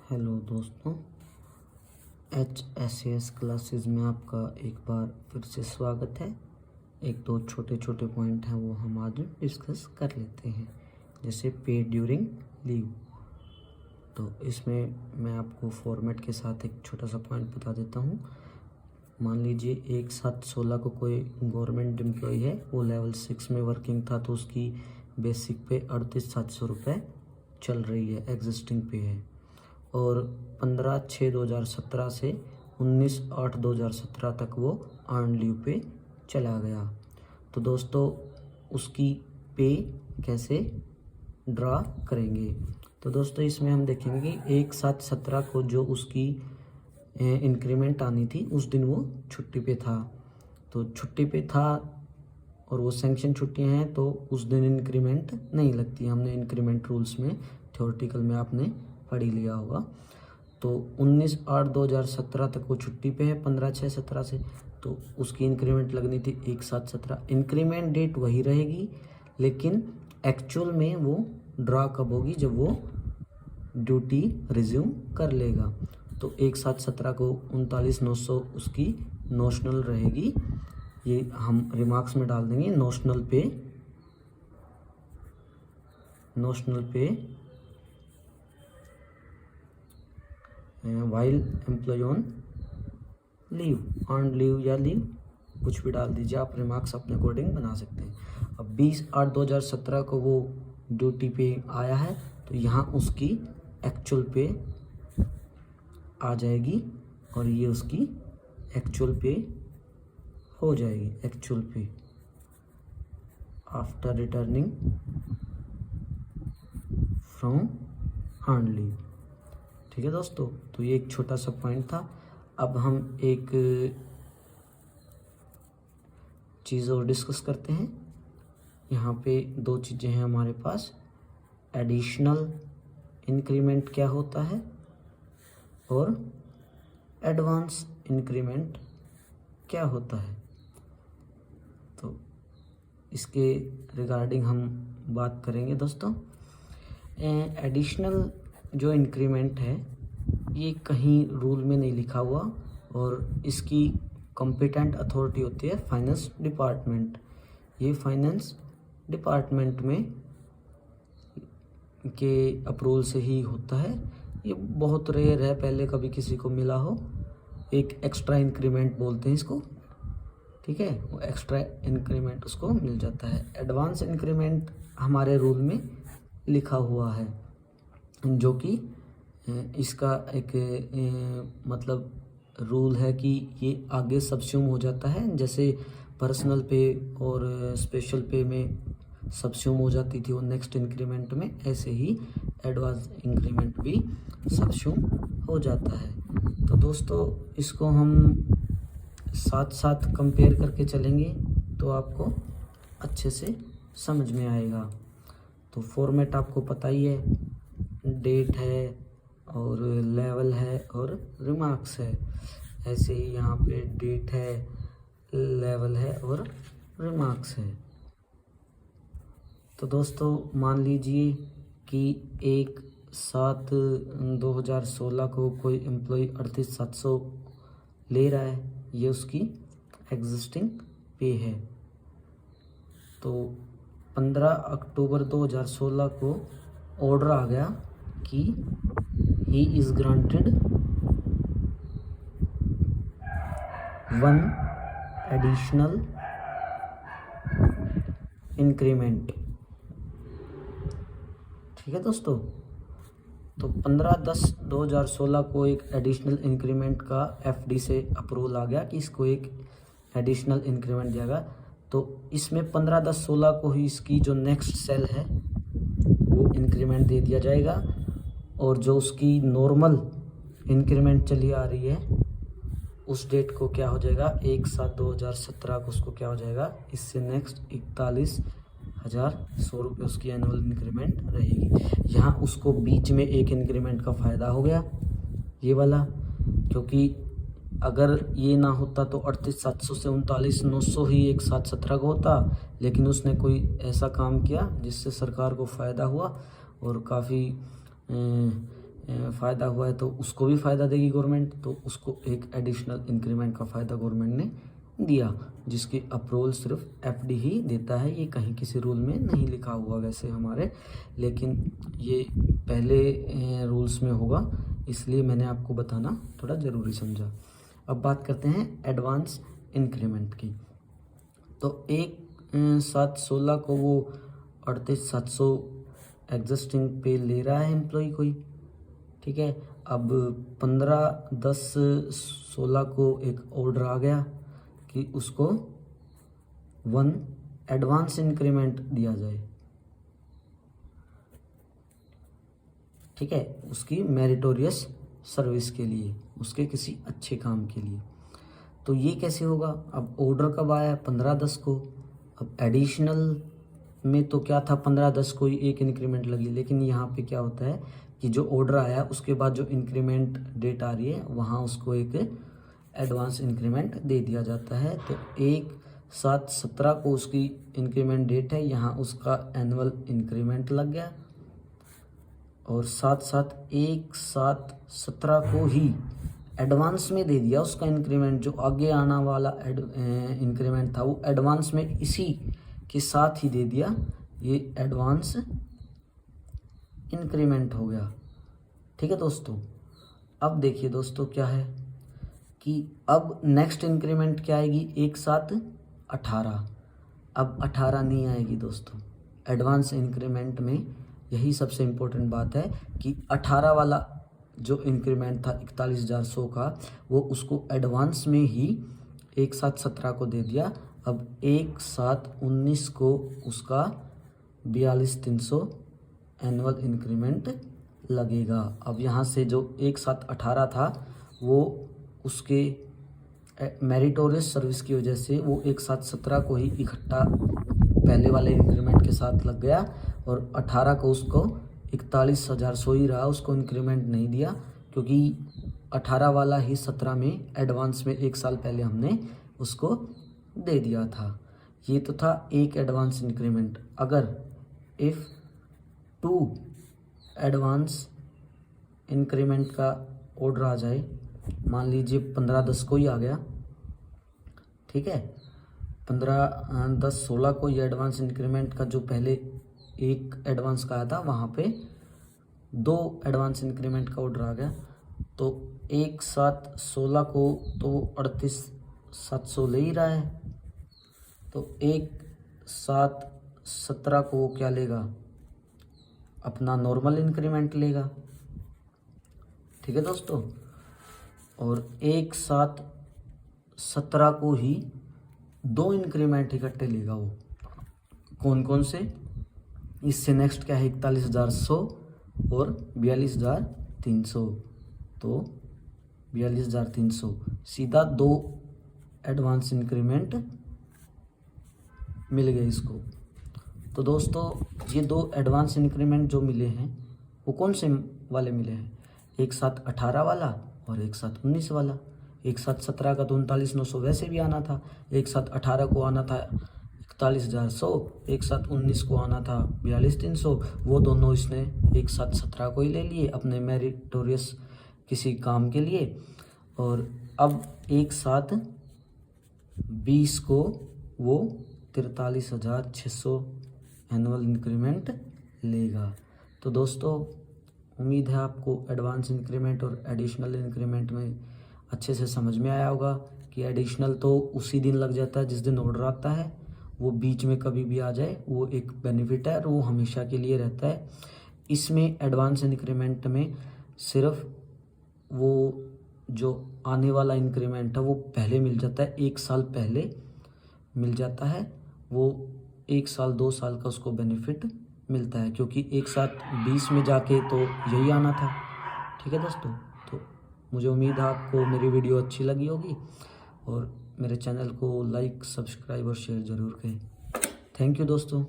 Hello दोस्तों, HSAS classes में आपका एक बार फिर से स्वागत है। एक दो छोटे छोटे पॉइंट हैं वो हम आज डिस्कस कर लेते हैं, जैसे पे ड्यूरिंग लीव। तो इसमें मैं आपको फॉर्मेट के साथ एक छोटा सा पॉइंट बता देता हूँ। मान लीजिए 1/7/16 को कोई गवर्नमेंट एम्प्लॉय है, वो लेवल 6 में वर्किंग था, तो उसकी बेसिक पे 38,700 रुपये चल रही है, एग्जिस्टिंग पे है। और 15/6/2017 से 19/8/2017 तक वो अर्न लीव पे चला गया। तो दोस्तों उसकी पे कैसे ड्रा करेंगे? तो दोस्तों इसमें हम देखेंगे कि 1/7/17 को जो उसकी इंक्रीमेंट आनी थी, उस दिन वो छुट्टी पे था। तो छुट्टी पे था और वो सैंक्शन छुट्टियां हैं, तो उस दिन इंक्रीमेंट नहीं लगती। हमने इंक्रीमेंट रूल्स में थ्योरेटिकल में आपने पढ़ ही लिया होगा। तो 19/8/2017 तक वो छुट्टी पे है, 15/6/17 से, तो उसकी इंक्रीमेंट लगनी थी 1/7/17। इंक्रीमेंट डेट वही रहेगी, लेकिन एक्चुअल में वो ड्रा कब होगी? जब वो ड्यूटी रिज्यूम कर लेगा। तो 1/7/17 को 39,900 उसकी नोशनल रहेगी। ये हम रिमार्क्स में डाल देंगे, notional pay while employee on leave, earn leave या लीव, कुछ भी डाल दीजिए आप, रिमार्क्स अपने अकॉर्डिंग बना सकते हैं। अब 20/8/2017 को वो ड्यूटी पे आया है, तो यहाँ उसकी एक्चुअल पे आ जाएगी और ये उसकी एक्चुअल पे हो जाएगी। एक्चुअल पे after returning from earn leave. ठीक है दोस्तों, तो ये एक छोटा सा पॉइंट था। अब हम एक चीज़ और डिस्कस करते हैं। यहाँ पे दो चीज़ें हैं हमारे पास, एडिशनल इंक्रीमेंट क्या होता है और एडवांस इंक्रीमेंट क्या होता है। तो इसके रिगार्डिंग हम बात करेंगे दोस्तों। एडिशनल जो इंक्रीमेंट है, ये कहीं रूल में नहीं लिखा हुआ और इसकी कॉम्पिटेंट अथॉरिटी होती है फाइनेंस डिपार्टमेंट। ये फाइनेंस डिपार्टमेंट में के अप्रूवल से ही होता है। ये बहुत रेयर है, पहले कभी किसी को मिला हो। एक एक्स्ट्रा इंक्रीमेंट बोलते हैं इसको, ठीक है, वो एक्स्ट्रा इंक्रीमेंट उसको मिल जाता है। एडवांस इंक्रीमेंट हमारे रूल में लिखा हुआ है, जो कि इसका एक मतलब रूल है कि ये आगे सबस्यूम हो जाता है। जैसे पर्सनल पे और स्पेशल पे में सबस्यूम हो जाती थी वो नेक्स्ट इंक्रीमेंट में, ऐसे ही एडवांस इंक्रीमेंट भी सबस्यूम हो जाता है। तो दोस्तों इसको हम साथ साथ कंपेयर करके चलेंगे तो आपको अच्छे से समझ में आएगा। तो फॉर्मेट आपको पता ही है, डेट है और लेवल है और रिमार्क्स है। ऐसे ही यहाँ पे डेट है, लेवल है और रिमार्क्स है। तो दोस्तों मान लीजिए कि 1/7/2016 को कोई एम्प्लॉय 38,700 ले रहा है, ये उसकी एग्जिस्टिंग पे है। तो 15 अक्टूबर 2016 को ऑर्डर आ गया कि he is granted 1 additional increment. ठीक है दोस्तों, तो 15/10/2016 को एक एडिशनल इंक्रीमेंट का FD से अप्रूवल आ गया कि इसको एक एडिशनल इंक्रीमेंट दिया। तो इसमें 15/10/16 को ही इसकी जो नेक्स्ट सेल है वो इंक्रीमेंट दे दिया जाएगा, और जो उसकी नॉर्मल इंक्रीमेंट चली आ रही है उस डेट को क्या हो जाएगा, 1/7/2017 को उसको क्या हो जाएगा, इससे नेक्स्ट 41,100 रुपये उसकी एनुअल इंक्रीमेंट रहेगी। यहाँ उसको बीच में एक इंक्रीमेंट का फ़ायदा हो गया ये वाला, क्योंकि अगर ये ना होता तो 38,700 से 39,900 ही 1/7/17 को होता, लेकिन उसने कोई ऐसा काम किया जिससे सरकार को फ़ायदा हुआ और काफ़ी फ़ायदा हुआ है तो उसको भी फ़ायदा देगी गवर्नमेंट, तो उसको एक एडिशनल इंक्रीमेंट का फ़ायदा गवर्नमेंट ने दिया, जिसकी अप्रूवल सिर्फ एफडी ही देता है। ये कहीं किसी रूल में नहीं लिखा हुआ वैसे हमारे, लेकिन ये पहले रूल्स में होगा, इसलिए मैंने आपको बताना थोड़ा ज़रूरी समझा। अब बात करते हैं एडवांस इंक्रीमेंट की। तो 1/7/16 को वो 38,700 एग्जिस्टिंग पे ले रहा है एम्प्लॉय कोई, ठीक है। अब 15/10/16 को एक ऑर्डर आ गया कि उसको 1 एडवांस इंक्रीमेंट दिया जाए, ठीक है, उसकी मेरिटोरियस सर्विस के लिए, उसके किसी अच्छे काम के लिए। तो ये कैसे होगा? अब ऑर्डर कब आया? 15/10 को। अब एडिशनल में तो क्या था, 15/10 को ही एक इंक्रीमेंट लगी, लेकिन यहाँ पे क्या होता है कि जो ऑर्डर आया उसके बाद जो इंक्रीमेंट डेट आ रही है वहाँ उसको एक एडवांस इंक्रीमेंट दे दिया जाता है। तो 1/7/17 को उसकी इंक्रीमेंट डेट है, यहाँ उसका एनुअल इंक्रीमेंट लग गया, और 1/17 को ही एडवांस में दे दिया उसका इंक्रीमेंट। जो आगे आना वाला इंक्रीमेंट था वो एडवांस में इसी के साथ ही दे दिया, ये एडवांस इंक्रीमेंट हो गया, ठीक है दोस्तों। अब देखिए दोस्तों क्या है कि अब नेक्स्ट इंक्रीमेंट क्या आएगी? 1/7/18। अब 18 नहीं आएगी दोस्तों, एडवांस इंक्रीमेंट में यही सबसे इम्पोर्टेंट बात है कि 18 वाला जो इंक्रीमेंट था 41,100 का, वो उसको एडवांस में ही 1/7/17 को दे दिया। अब 1/7/19 को उसका 42,300 एनुअल इंक्रीमेंट लगेगा। अब यहाँ से जो 1/7/18 था वो उसके मेरिटोरियस सर्विस की वजह से वो 1/7/17 को ही इकट्ठा पहले वाले इंक्रीमेंट के साथ लग गया, और 18 को उसको 41,100 ही रहा, उसको इंक्रीमेंट नहीं दिया, क्योंकि 18 वाला ही 17 में एडवांस में एक साल पहले हमने उसको दे दिया था। ये तो था एक एडवांस इंक्रीमेंट। अगर इफ़ 2 एडवांस इंक्रीमेंट का ऑर्डर आ जाए, मान लीजिए 15/10 को ही आ गया, ठीक है, 15/10/16 को ये एडवांस इंक्रीमेंट का जो पहले एक एडवांस का आया था वहाँ पे 2 एडवांस इंक्रीमेंट का ऑर्डर आ गया, तो 1/7/16 को तो 38,700 ले ही रहा है, तो 1/7/17 को वो क्या लेगा? अपना नॉर्मल इंक्रीमेंट लेगा, ठीक है दोस्तों। और 1/7/17 को ही 2 इंक्रीमेंट इकट्ठे लेगा वो। कौन कौन से? इससे नेक्स्ट क्या है? 41,100 और 42,300, तो 42,300 सीधा 2 एडवांस इंक्रीमेंट मिल गए इसको। तो दोस्तों ये 2 एडवांस इंक्रीमेंट जो मिले हैं वो कौन से वाले मिले हैं? 1/7/18 वाला और 1/7/19 वाला। 1/7/17 का तो 39,900 वैसे भी आना था, 1/7/18 को आना था 41,100, 1/7/19 को आना था 42,300, वो दोनों इसने 1/7/17 को ही ले लिए अपने मेरिटोरियस किसी काम के लिए। और अब 1/7/20 को वो 43,600 एनुअल इंक्रीमेंट लेगा। तो दोस्तों उम्मीद है आपको एडवांस इंक्रीमेंट और एडिशनल इंक्रीमेंट में अच्छे से समझ में आया होगा कि एडिशनल तो उसी दिन लग जाता है जिस दिन ऑर्डर आता है, वो बीच में कभी भी आ जाए वो एक बेनिफिट है और वो हमेशा के लिए रहता है। इसमें एडवांस इंक्रीमेंट में सिर्फ वो जो आने वाला इंक्रीमेंट है वो पहले मिल जाता है, 1 साल पहले मिल जाता है, वो 1 साल 2 साल का उसको बेनिफिट मिलता है, क्योंकि 1/7/20 में जाके तो यही आना था, ठीक है दोस्तों। तो मुझे उम्मीद है आपको मेरी वीडियो अच्छी लगी होगी, और मेरे चैनल को लाइक, सब्सक्राइब और शेयर ज़रूर करें। थैंक यू दोस्तों।